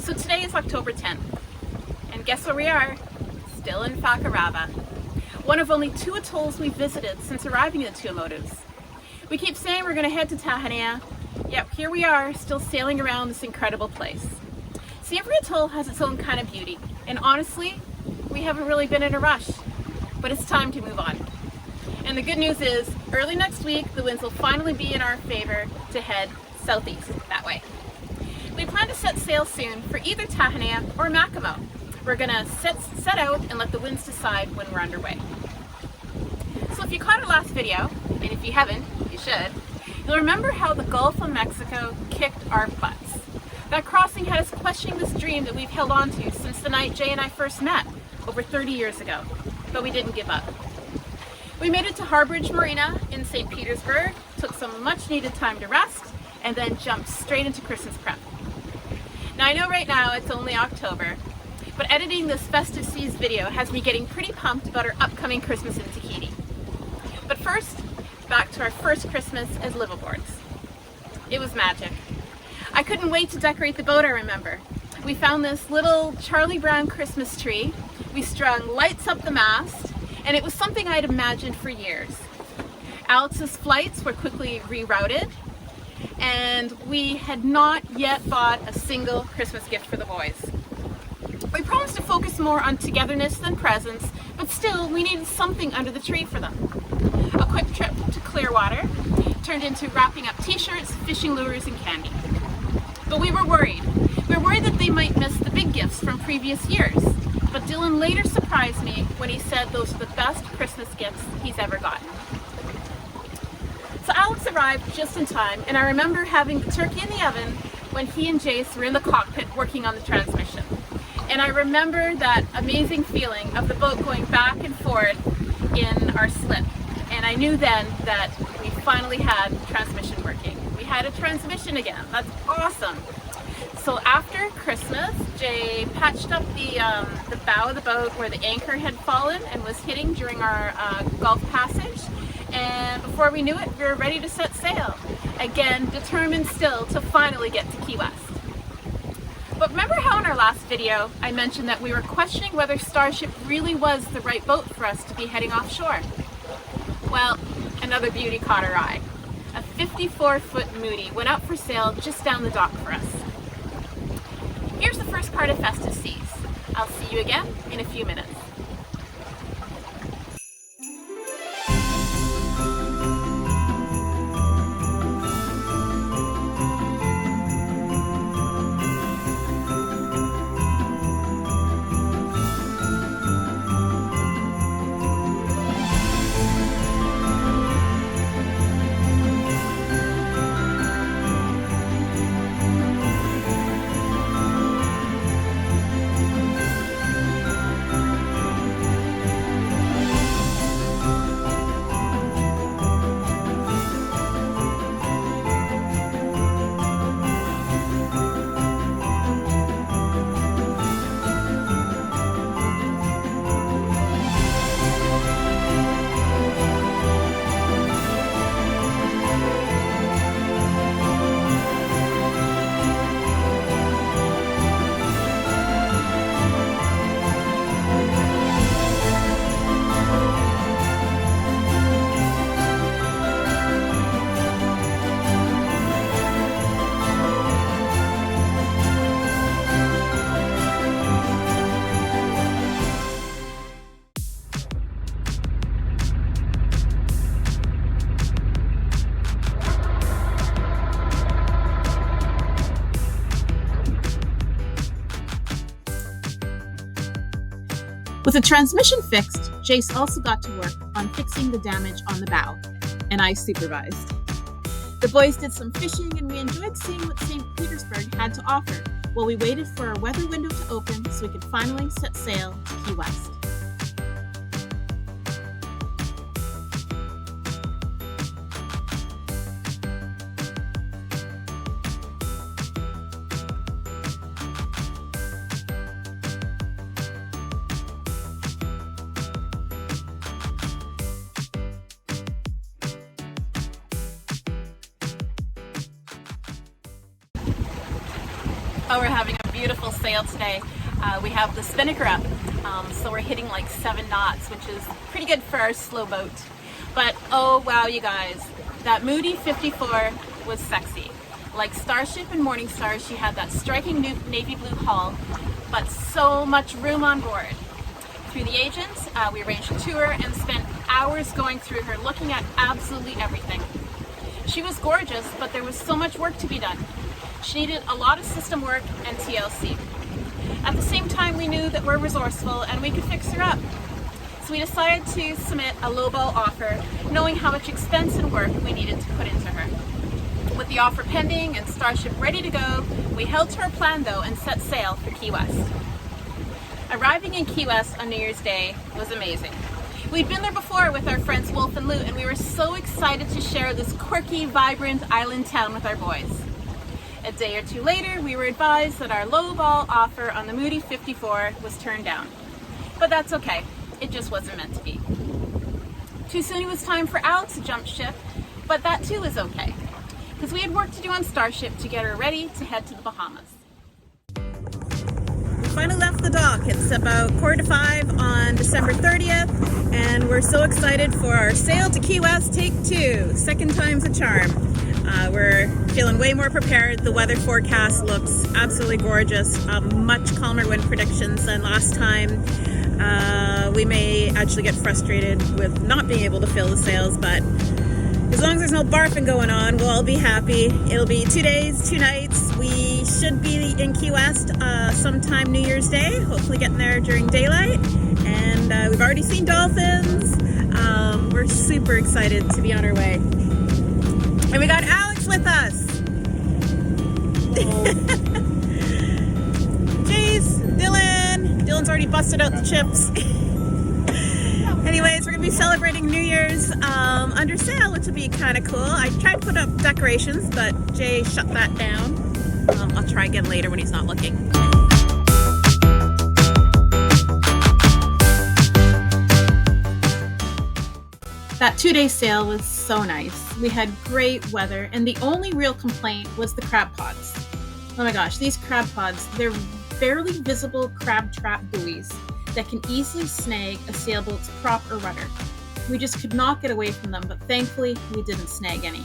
So today is October 10th, and guess where we are? Still in Fakarava, one of only 2 atolls we've visited since arriving at the Tuamotus. We keep saying we're going to head to Tahanea, yet here we are, still sailing around this incredible place. See, every atoll has its own kind of beauty, and honestly, we haven't really been in a rush, but it's time to move on. And the good news is, early next week, the winds will finally be in our favor to head southeast that way. We plan to set sail soon for either Tahanea or Makemo. We're gonna set out and let the winds decide when we're underway. So if you caught our last video, and if you haven't, you should, you'll remember how the Gulf of Mexico kicked our butts. That crossing had us questioning this dream that we've held on to since the night Jay and I first met, over 30 years ago, but we didn't give up. We made it to Harbourage Marina in St. Petersburg, took some much needed time to rest, and then jumped straight into Christmas prep. Now I know right now it's only October, but editing this Festive Seas video has me getting pretty pumped about our upcoming Christmas in Tahiti. But first, back to our first Christmas as liveaboards. It was magic. I couldn't wait to decorate the boat, I remember. We found this little Charlie Brown Christmas tree, we strung lights up the mast, and it was something I'd imagined for years. Alex's flights were quickly rerouted, and we had not yet bought a single Christmas gift for the boys. We promised to focus more on togetherness than presents, but still we needed something under the tree for them. A quick trip to Clearwater turned into wrapping up t-shirts, fishing lures, and candy. But we were worried. We were worried that they might miss the big gifts from previous years. But Dylan later surprised me when he said those are the best Christmas gifts he's ever gotten. So Alex arrived just in time, and I remember having the turkey in the oven when he and Jace were in the cockpit working on the transmission. And I remember that amazing feeling of the boat going back and forth in our slip. And I knew then that we finally had the transmission working. We had a transmission again. That's awesome. So after Christmas, Jay patched up the bow of the boat where the anchor had fallen and was hitting during our Gulf passage. And before we knew it, we were ready to set sail. Again, determined still to finally get to Key West. But remember how in our last video, I mentioned that we were questioning whether Starship really was the right boat for us to be heading offshore? Well, another beauty caught our eye. A 54-foot Moody went out for sale just down the dock for us. Here's the first part of Festive Seas. I'll see you again in a few minutes. With the transmission fixed, Jace also got to work on fixing the damage on the bow, and I supervised. The boys did some fishing, and we enjoyed seeing what St. Petersburg had to offer while we waited for our weather window to open so we could finally set sail to Key West. Oh, we're having a beautiful sail today. We have the spinnaker up, so we're hitting like 7 knots, which is pretty good for our slow boat. But oh wow, you guys, that Moody 54 was sexy. Like Starship and Morningstar, she had that striking new navy blue hull, but so much room on board. Through the agent, we arranged a tour and spent hours going through her, looking at absolutely everything. She was gorgeous, but there was so much work to be done. She needed a lot of system work and TLC. At the same time, we knew that we're resourceful and we could fix her up. So we decided to submit a lowball offer, knowing how much expense and work we needed to put into her. With the offer pending and Starship ready to go, we held to our plan though and set sail for Key West. Arriving in Key West on New Year's Day was amazing. We'd been there before with our friends Wolf and Lou, and we were so excited to share this quirky, vibrant island town with our boys. A day or two later, we were advised that our lowball offer on the Moody 54 was turned down. But that's okay, it just wasn't meant to be. Too soon it was time for Al to jump ship, but that too was okay, because we had work to do on Starship to get her ready to head to the Bahamas. We finally left the dock. It's about 4:45 on December 30th, and we're so excited for our sail to Key West take 2. Second time's a charm. We're feeling way more prepared. The weather forecast looks absolutely gorgeous. Much calmer wind predictions than last time. We may actually get frustrated with not being able to fill the sails, but as long as there's no barfing going on, we'll all be happy. It'll be 2 days, 2 nights. We should be in Key West sometime New Year's Day, hopefully getting there during daylight. And we've already seen dolphins. We're super excited to be on our way. And we got Alex with us. Jeez, Dylan's already busted out the chips. Anyways, we're gonna be celebrating New Year's under sail, which will be kind of cool. I tried to put up decorations, but Jay shut that down. I'll try again later when he's not looking. That 2-day sail was so nice. We had great weather, and the only real complaint was the crab pods. Oh my gosh, these crab pods, they're barely visible crab trap buoys that can easily snag a sailboat's prop or rudder. We just could not get away from them, but thankfully we didn't snag any.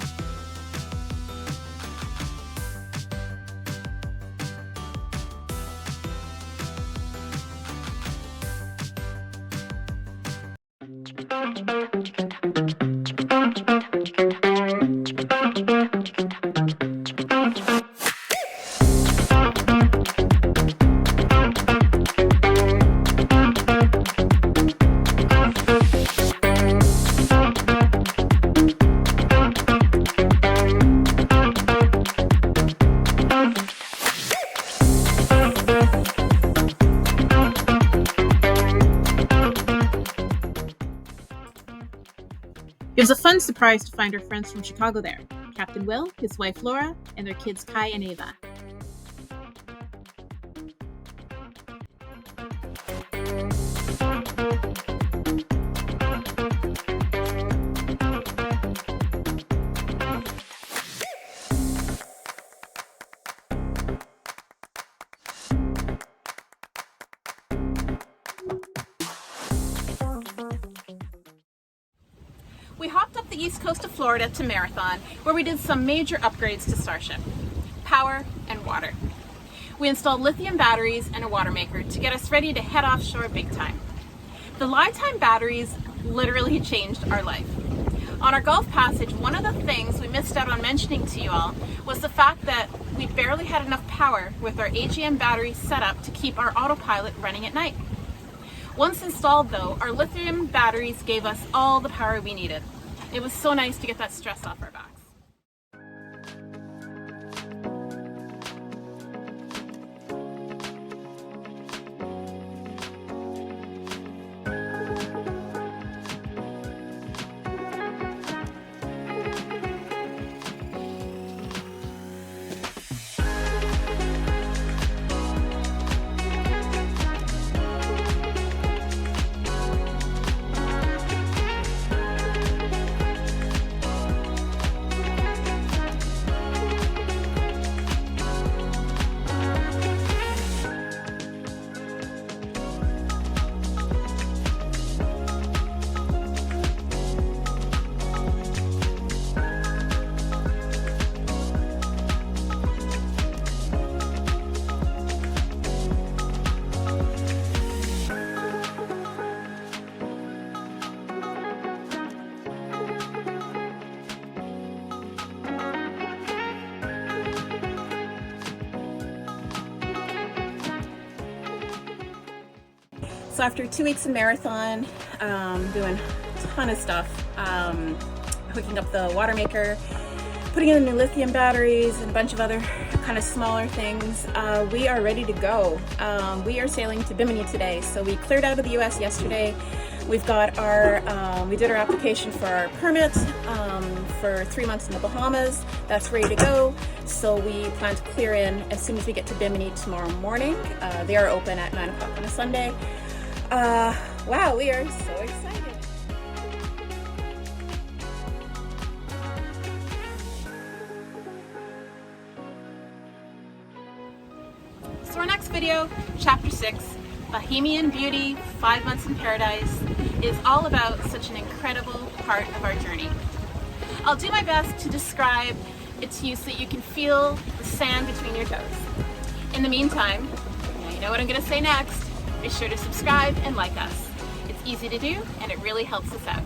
It was a fun surprise to find our friends from Chicago there. Captain Will, his wife Laura, and their kids Kai and Ava. We hopped up the east coast of Florida to Marathon, where we did some major upgrades to Starship. Power and water. We installed lithium batteries and a watermaker to get us ready to head offshore big time. The Lifetime batteries literally changed our life. On our Gulf Passage, one of the things we missed out on mentioning to you all was the fact that we barely had enough power with our AGM battery set up to keep our autopilot running at night. Once installed though, our lithium batteries gave us all the power we needed. It was so nice to get that stress off our backs. So after 2 weeks in marathon, doing a ton of stuff, hooking up the watermaker, putting in the new lithium batteries and a bunch of other kind of smaller things, we are ready to go. We are sailing to Bimini today. So we cleared out of the US yesterday. We've got our, we did our application for our permit for 3 months in the Bahamas. That's ready to go. So we plan to clear in as soon as we get to Bimini tomorrow morning. They are open at 9 o'clock on a Sunday. Wow, we are so excited. So our next video, Chapter 6, Bohemian Beauty, 5 Months in Paradise, is all about such an incredible part of our journey. I'll do my best to describe it to you so that you can feel the sand between your toes. In the meantime, now you know what I'm going to say next. Be sure to subscribe and like us. It's easy to do and it really helps us out.